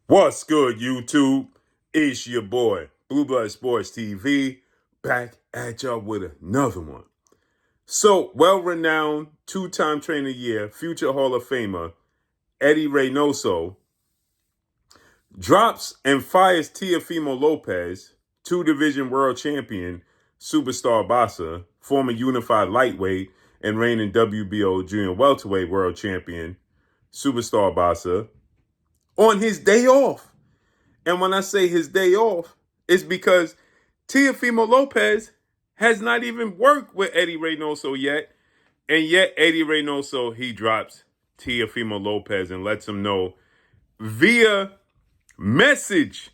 What's good, YouTube? It's your boy, Blue Blood Sports TV, back at y'all with another one. So, well-renowned, two-time trainer of the year, future Hall of Famer, Eddy Reynoso, drops and fires Teofimo Lopez, two-division world champion, superstar boxer, former unified lightweight, and reigning WBO junior welterweight world champion, superstar boxer, on his day off. And when I say his day off, it's because Teofimo Lopez has not even worked with Eddy Reynoso yet. And yet Eddy Reynoso, he drops Teofimo Lopez and lets him know via message.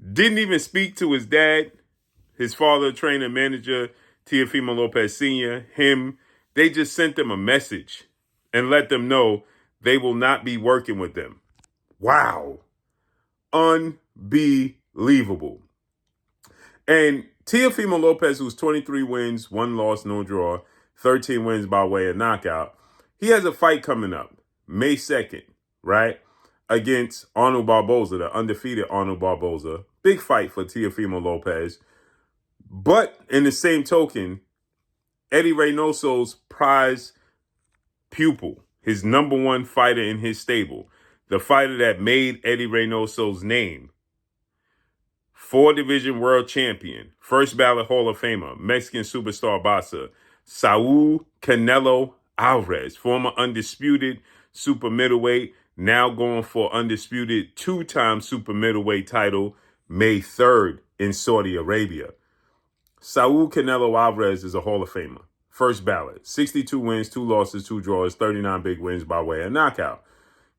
Didn't even speak to his dad, his father, trainer, manager, Teofimo Lopez Sr., him. They just sent them a message and let them know they will not be working with them. Wow. Unbelievable. And Teofimo Lopez, who's 23 wins, 1 loss, no draw, 13 wins by way of knockout, he has a fight coming up May 2nd, right? Against Arnold Barboza, the undefeated Arnold Barboza. Big fight for Teofimo Lopez. But in the same token, Eddy Reynoso's prize pupil, his number one fighter in his stable, the fighter that made Eddy Reynoso's name, 4-division world champion, first ballot Hall of Famer, Mexican superstar boxer, Saul Canelo Alvarez, former undisputed super middleweight, now going for undisputed 2-time super middleweight title, May 3rd in Saudi Arabia. Saul Canelo Alvarez is a Hall of Famer. First ballot, 62 wins, 2 losses, 2 draws, 39 big wins by way of knockout.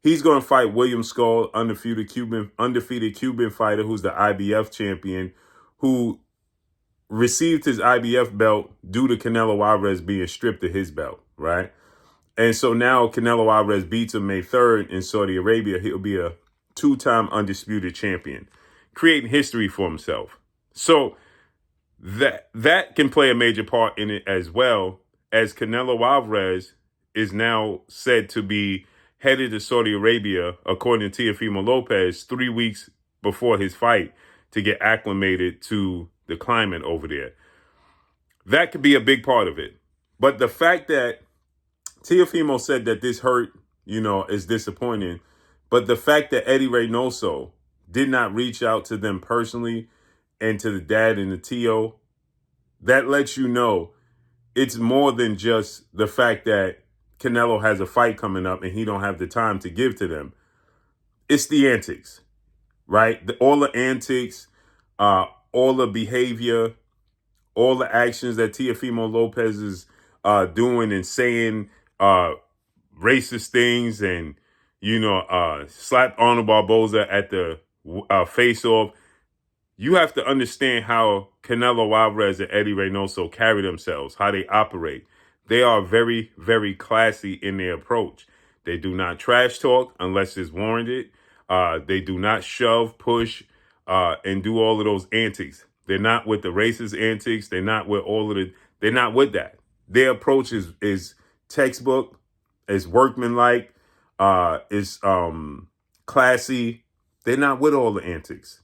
He's going to fight William Skull, undefeated Cuban fighter who's the IBF champion, who received his IBF belt due to Canelo Alvarez being stripped of his belt, right? And so now Canelo Alvarez beats him May 3rd in Saudi Arabia. He'll be a 2-time undisputed champion, creating history for himself. So that can play a major part in it, as well as Canelo Alvarez is now said to be headed to Saudi Arabia, according to Teofimo Lopez, 3 weeks before his fight to get acclimated to the climate over there. That could be a big part of it. But the fact that Teofimo said that this hurt, is disappointing. But the fact that Eddy Reynoso did not reach out to them personally and to the dad and the Tio, that lets you know it's more than just the fact that Canelo has a fight coming up and he don't have the time to give to them. It's the antics, right? All the antics, all the behavior, all the actions that Teofimo Lopez is doing and saying racist things and, slap Arnold Barboza at the face-off. You have to understand how Canelo Alvarez and Eddy Reynoso carry themselves, how they operate. They are very, very classy in their approach. They do not trash talk unless it's warranted. They do not shove, push, and do all of those antics. They're not with the racist antics. They're not with they're not with that. Their approach is textbook, is workmanlike, is classy. They're not with all the antics.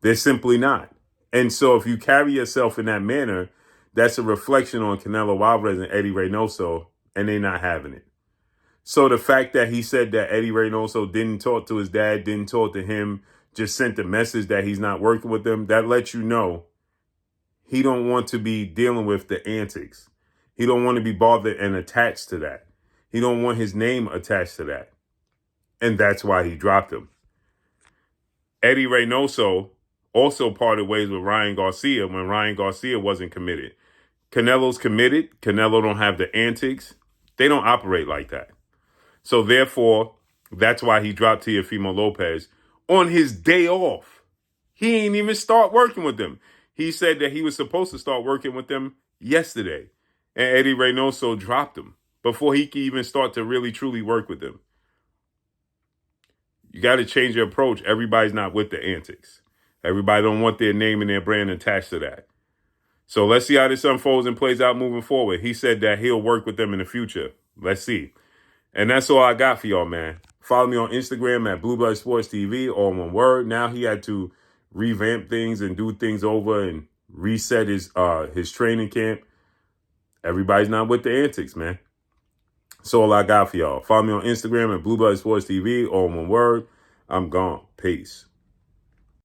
They're simply not. And so if you carry yourself in that manner, that's a reflection on Canelo Alvarez and Eddy Reynoso, and they're not having it. So the fact that he said that Eddy Reynoso didn't talk to his dad, didn't talk to him, just sent the message that he's not working with them, that lets you know he don't want to be dealing with the antics. He don't want to be bothered and attached to that. He don't want his name attached to that. And that's why he dropped him. Eddy Reynoso also parted ways with Ryan Garcia when Ryan Garcia wasn't committed. Canelo's committed. Canelo don't have the antics. They don't operate like that. So therefore, that's why he dropped Teofimo Lopez on his day off. He ain't even start working with them. He said that he was supposed to start working with them yesterday. And Eddy Reynoso dropped him before he could even start to really, truly work with them. You got to change your approach. Everybody's not with the antics. Everybody don't want their name and their brand attached to that. So let's see how this unfolds and plays out moving forward. He said that he'll work with them in the future. Let's see. And that's all I got for y'all, man. Follow me on Instagram at Blue Blood Sports TV, all one word. Now he had to revamp things and do things over and reset his training camp. Everybody's not with the antics, man. That's all I got for y'all. Follow me on Instagram at Blue Blood Sports TV, all one word. I'm gone. Peace.